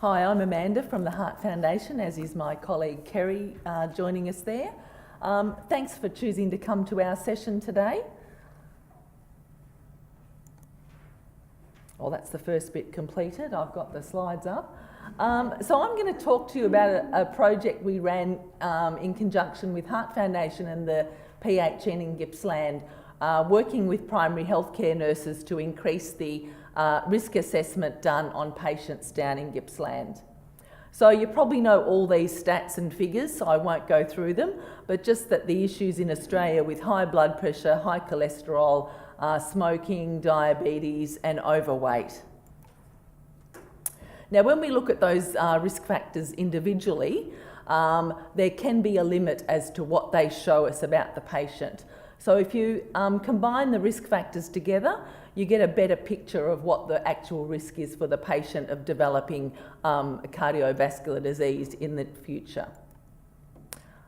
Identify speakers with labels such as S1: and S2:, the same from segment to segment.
S1: Hi, I'm Amanda from the Heart Foundation, as is my colleague Kerry joining us there. Thanks for choosing to come to our session today. Well, that's the first bit completed. I've got the slides up. So I'm going to talk to you about a project we ran in conjunction with Heart Foundation and the PHN in Gippsland, working with primary healthcare nurses to increase the risk assessment done on patients down in Gippsland. So you probably know all these stats and figures, so I won't go through them, but just that the issues in Australia with high blood pressure, high cholesterol, smoking, diabetes and overweight. Now when we look at those risk factors individually, there can be a limit as to what they show us about the patient. So if you combine the risk factors together, you get a better picture of what the actual risk is for the patient of developing cardiovascular disease in the future.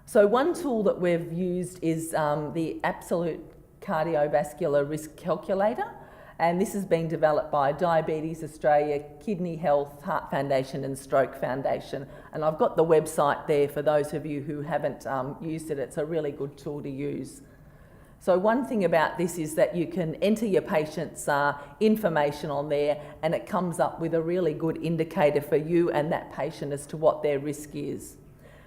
S1: So one tool that we've used is the absolute cardiovascular risk calculator, and this has been developed by Diabetes Australia, Kidney Health, Heart Foundation and Stroke Foundation, and I've got the website there for those of you who haven't used it. It's a really good tool to use. So one thing about this is that you can enter your patient's information on there and it comes up with a really good indicator for you and that patient as to what their risk is.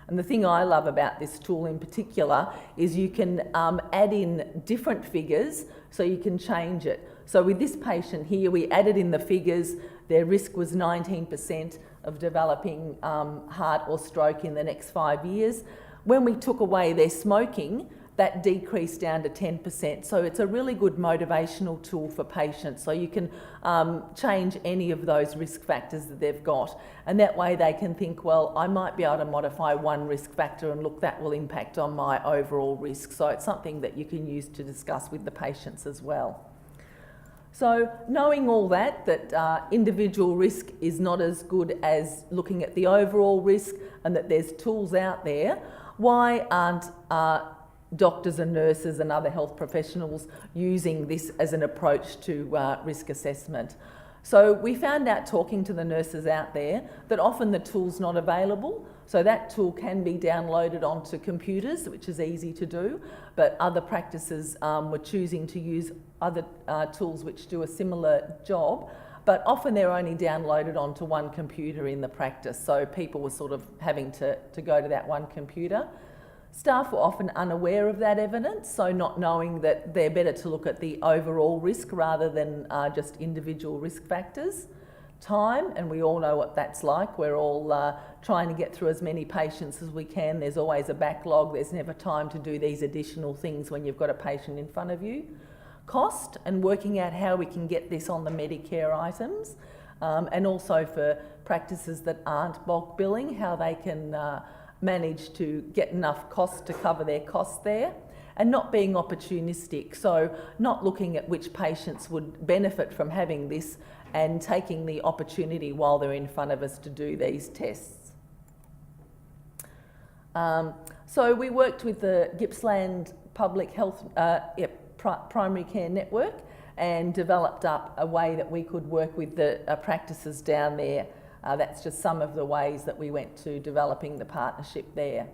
S1: And the thing I love about this tool in particular is you can add in different figures so you can change it. So with this patient here, we added in the figures, their risk was 19% of developing heart or stroke in the next 5 years. When we took away their smoking, that decreased down to 10%. So it's a really good motivational tool for patients. So you can change any of those risk factors that they've got. And that way they can think, well, I might be able to modify one risk factor and look, that will impact on my overall risk. So it's something that you can use to discuss with the patients as well. So knowing all that individual risk is not as good as looking at the overall risk and that there's tools out there, why aren't doctors and nurses and other health professionals using this as an approach to risk assessment? So we found out talking to the nurses out there that often the tool's not available. So that tool can be downloaded onto computers, which is easy to do, but other practices were choosing to use other tools which do a similar job, but often they're only downloaded onto one computer in the practice. So people were sort of having to go to that one computer. Staff were often unaware of that evidence, so not knowing that they're better to look at the overall risk rather than just individual risk factors. Time, and we all know what that's like. We're all trying to get through as many patients as we can. There's always a backlog. There's never time to do these additional things when you've got a patient in front of you. Cost, and working out how we can get this on the Medicare items, and also for practices that aren't bulk billing, how they can manage to get enough cost to cover their costs there, and not being opportunistic, so not looking at which patients would benefit from having this and taking the opportunity while they're in front of us to do these tests. So we worked with the Gippsland Public Health Primary Care Network and developed up a way that we could work with the practices down there. That's just some of the ways that we went to developing the partnership there.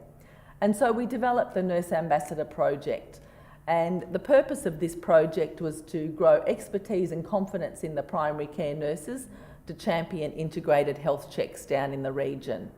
S1: And so we developed the Nurse Ambassador project. And the purpose of this project was to grow expertise and confidence in the primary care nurses to champion integrated health checks down in the region.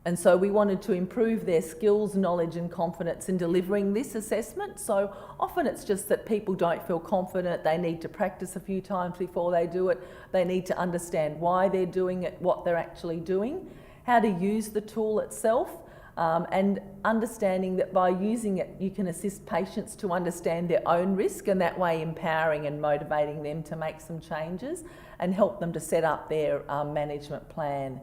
S1: And so we wanted to improve their skills, knowledge and confidence in delivering this assessment. So often it's just that people don't feel confident, they need to practice a few times before they do it, they need to understand why they're doing it, what they're actually doing, how to use the tool itself, and understanding that by using it you can assist patients to understand their own risk, and that way empowering and motivating them to make some changes and help them to set up their management plan.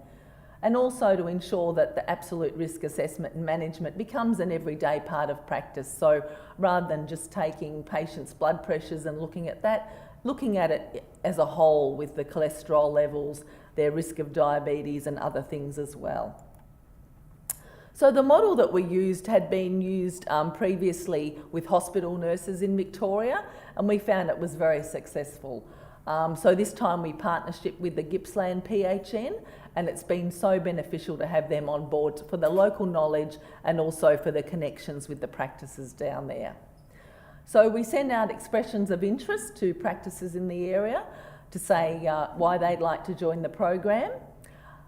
S1: And also to ensure that the absolute risk assessment and management becomes an everyday part of practice. So rather than just taking patients' blood pressures and looking at that, looking at it as a whole with the cholesterol levels, their risk of diabetes and other things as well. So the model that we used had been used previously with hospital nurses in Victoria, and we found it was very successful. So this time we partnership with the Gippsland PHN, and it's been so beneficial to have them on board for the local knowledge and also for the connections with the practices down there. So we send out expressions of interest to practices in the area to say why they'd like to join the program.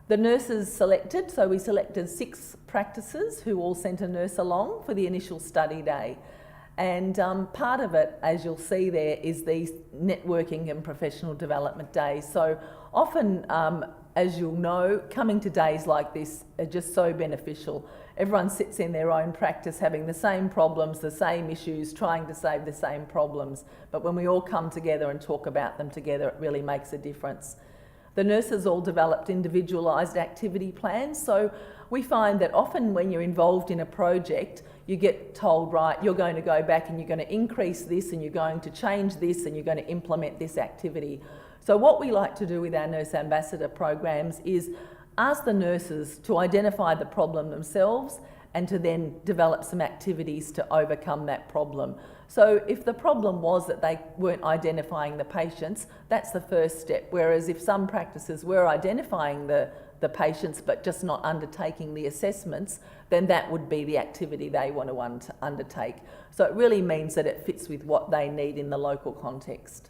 S1: The nurses selected, so we selected 6 practices who all sent a nurse along for the initial study day. And part of it, as you'll see there, is these networking and professional development days. So often, as you'll know, coming to days like this are just so beneficial. Everyone sits in their own practice having the same problems, the same issues, trying to save the same problems. But when we all come together and talk about them together, it really makes a difference. The nurses all developed individualised activity plans. So we find that often when you're involved in a project, you get told, right, you're going to go back and you're going to increase this and you're going to change this and you're going to implement this activity. So what we like to do with our nurse ambassador programs is ask the nurses to identify the problem themselves and to then develop some activities to overcome that problem. So if the problem was that they weren't identifying the patients, that's the first step. Whereas if some practices were identifying the patients but just not undertaking the assessments, then that would be the activity they want to undertake. So it really means that it fits with what they need in the local context.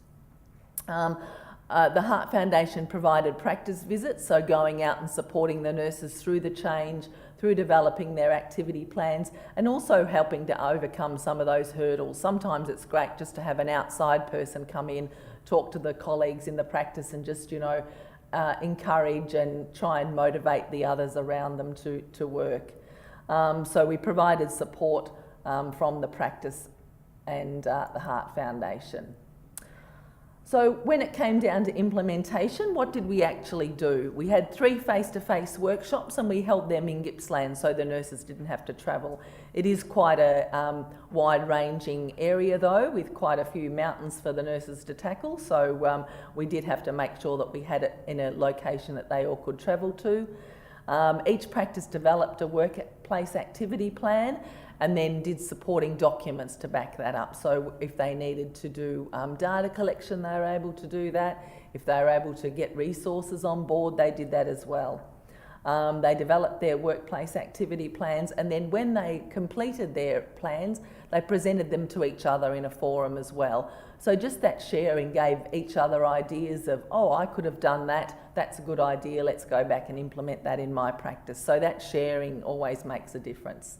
S1: The Heart Foundation provided practice visits, so going out and supporting the nurses through the change, through developing their activity plans, and also helping to overcome some of those hurdles. Sometimes it's great just to have an outside person come in, talk to the colleagues in the practice and just, encourage and try and motivate the others around them to work. So we provided support from the practice and the Heart Foundation. So when it came down to implementation, what did we actually do? We had 3 face-to-face workshops and we held them in Gippsland so the nurses didn't have to travel. It is quite a wide-ranging area though, with quite a few mountains for the nurses to tackle, so we did have to make sure that we had it in a location that they all could travel to. Each practice developed a workplace activity plan and then did supporting documents to back that up. So if they needed to do data collection, they were able to do that. If they were able to get resources on board, they did that as well. They developed their workplace activity plans, and then when they completed their plans, they presented them to each other in a forum as well. So just that sharing gave each other ideas of, oh, I could have done that, that's a good idea, let's go back and implement that in my practice. So that sharing always makes a difference.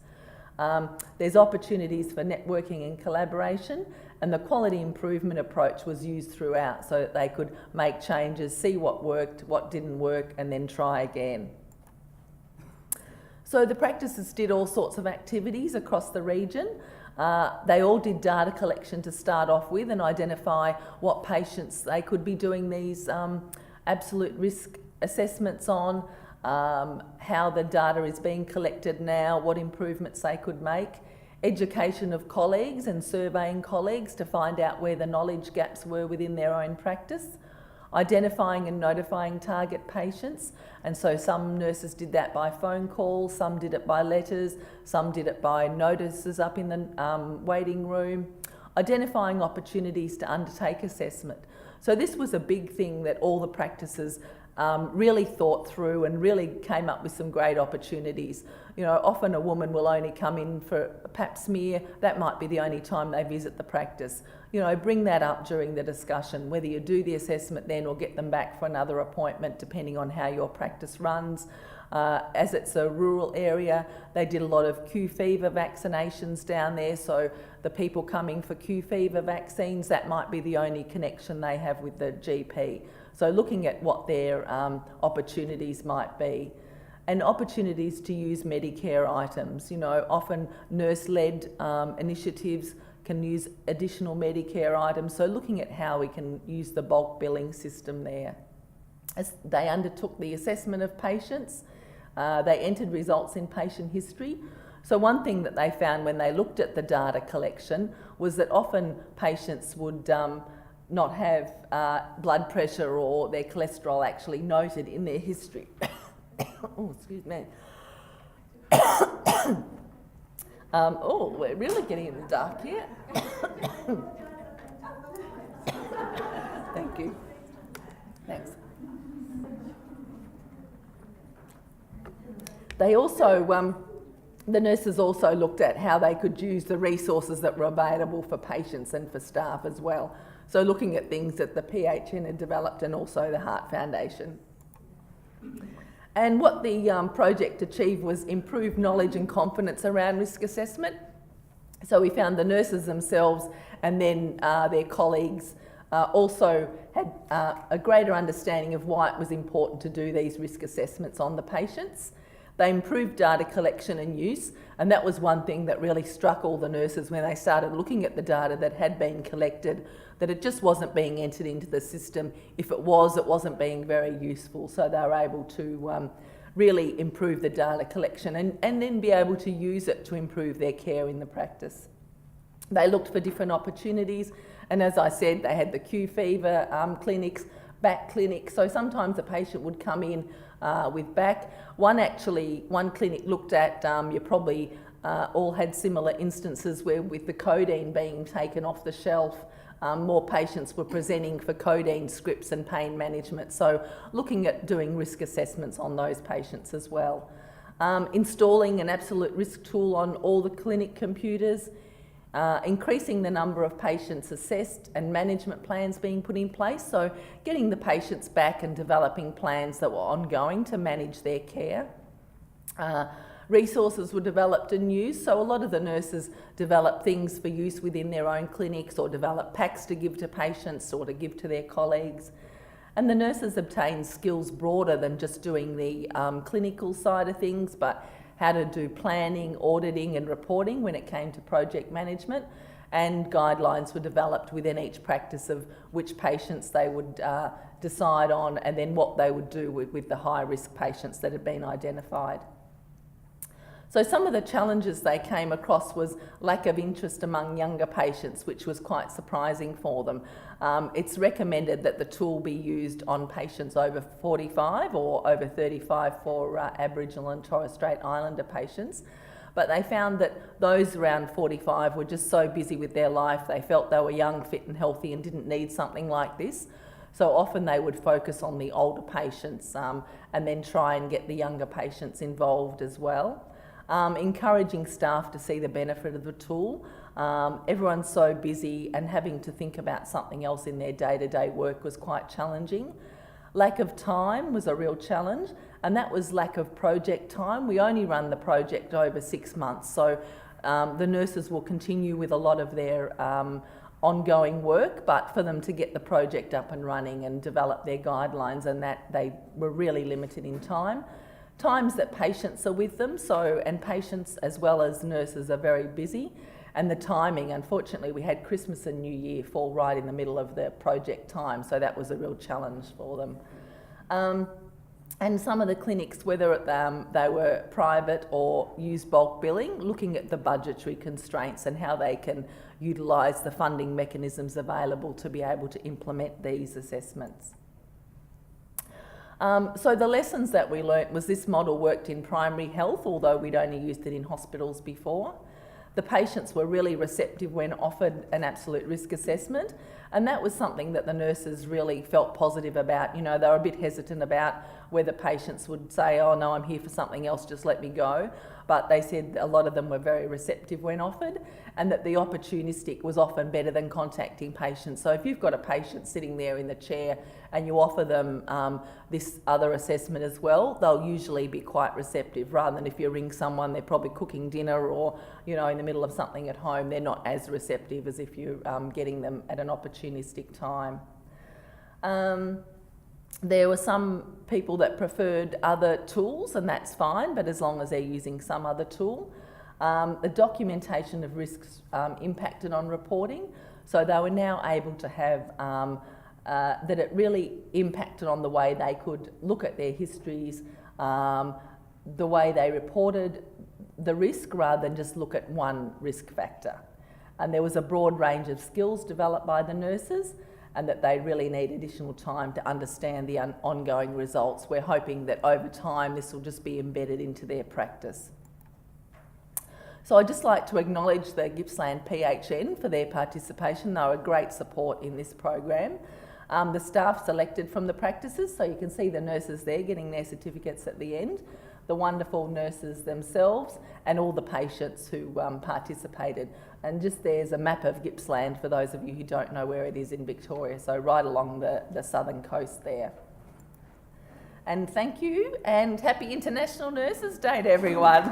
S1: There's opportunities for networking and collaboration, and the quality improvement approach was used throughout so that they could make changes, see what worked, what didn't work, and then try again. So the practices did all sorts of activities across the region. They all did data collection to start off with and identify what patients they could be doing these absolute risk assessments on, how the data is being collected now, what improvements they could make, education of colleagues and surveying colleagues to find out where the knowledge gaps were within their own practice, identifying and notifying target patients, and so some nurses did that by phone call, some did it by letters, some did it by notices up in the waiting room, identifying opportunities to undertake assessment. So this was a big thing that all the practices really thought through and really came up with some great opportunities. Often a woman will only come in for a pap smear. That might be the only time they visit the practice. Bring that up during the discussion, whether you do the assessment then or get them back for another appointment depending on how your practice runs. As it's a rural area, they did a lot of Q fever vaccinations down there, so the people coming for Q fever vaccines, that might be the only connection they have with the GP. So looking at what their opportunities might be. And opportunities to use Medicare items. Often nurse-led initiatives can use additional Medicare items. So looking at how we can use the bulk billing system there. As they undertook the assessment of patients, they entered results in patient history. So one thing that they found when they looked at the data collection was that often patients would not have blood pressure or their cholesterol actually noted in their history. Oh, excuse me. We're really getting in the dark here. Thank you. Thanks. They also, the nurses also looked at how they could use the resources that were available for patients and for staff as well. So looking at things that the PHN had developed and also the Heart Foundation. And what the project achieved was improved knowledge and confidence around risk assessment. So we found the nurses themselves and then their colleagues also had a greater understanding of why it was important to do these risk assessments on the patients. They improved data collection and use, and that was one thing that really struck all the nurses when they started looking at the data that had been collected, that it just wasn't being entered into the system. If it was, it wasn't being very useful, so they were able to really improve the data collection and then be able to use it to improve their care in the practice. They looked for different opportunities, and as I said, they had the Q fever clinics, back clinics, so sometimes a patient would come in with back. One clinic looked at, you probably all had similar instances where with the codeine being taken off the shelf, more patients were presenting for codeine scripts and pain management. So looking at doing risk assessments on those patients as well. Installing an absolute risk tool on all the clinic computers, increasing the number of patients assessed and management plans being put in place. So getting the patients back and developing plans that were ongoing to manage their care. Resources were developed and used, so a lot of the nurses developed things for use within their own clinics or developed packs to give to patients or to give to their colleagues. And the nurses obtained skills broader than just doing the clinical side of things, but how to do planning, auditing and reporting when it came to project management, and guidelines were developed within each practice of which patients they would decide on and then what they would do with the high risk patients that had been identified. So some of the challenges they came across was lack of interest among younger patients, which was quite surprising for them. It's recommended that the tool be used on patients over 45 or over 35 for Aboriginal and Torres Strait Islander patients. But they found that those around 45 were just so busy with their life, they felt they were young, fit and healthy and didn't need something like this. So often they would focus on the older patients and then try and get the younger patients involved as well. Encouraging staff to see the benefit of the tool. Everyone's so busy and having to think about something else in their day-to-day work was quite challenging. Lack of time was a real challenge, and that was lack of project time. We only run the project over 6 months, so the nurses will continue with a lot of their ongoing work, but for them to get the project up and running and develop their guidelines and that, they were really limited in time. Times that patients are with them, and patients as well as nurses are very busy, and the timing, unfortunately we had Christmas and New Year fall right in the middle of the project time, so that was a real challenge for them. And some of the clinics, whether they were private or used bulk billing, looking at the budgetary constraints and how they can utilise the funding mechanisms available to be able to implement these assessments. So the lessons that we learnt was this model worked in primary health, although we'd only used it in hospitals before. The patients were really receptive when offered an absolute risk assessment, and that was something that the nurses really felt positive about. You know, they were a bit hesitant about whether patients would say, oh no, I'm here for something else, just let me go. But they said a lot of them were very receptive when offered, and that the opportunistic was often better than contacting patients. So if you've got a patient sitting there in the chair and you offer them this other assessment as well, they'll usually be quite receptive, rather than if you ring someone, they're probably cooking dinner or, you know, in the middle of something at home, they're not as receptive as if you're getting them at an opportunistic time. There were some people that preferred other tools, and that's fine, but as long as they're using some other tool. The documentation of risks impacted on reporting, so they were now able to have that it really impacted on the way they could look at their histories, the way they reported the risk rather than just look at one risk factor. And there was a broad range of skills developed by the nurses, and that they really need additional time to understand the ongoing results. We're hoping that over time this will just be embedded into their practice. So I'd just like to acknowledge the Gippsland PHN for their participation. They were a great support in this program. The staff selected from the practices, so you can see the nurses there getting their certificates at the end, the wonderful nurses themselves, and all the patients who participated. And just there's a map of Gippsland for those of you who don't know where it is in Victoria, so right along the southern coast there. And thank you, and happy International Nurses Day to everyone.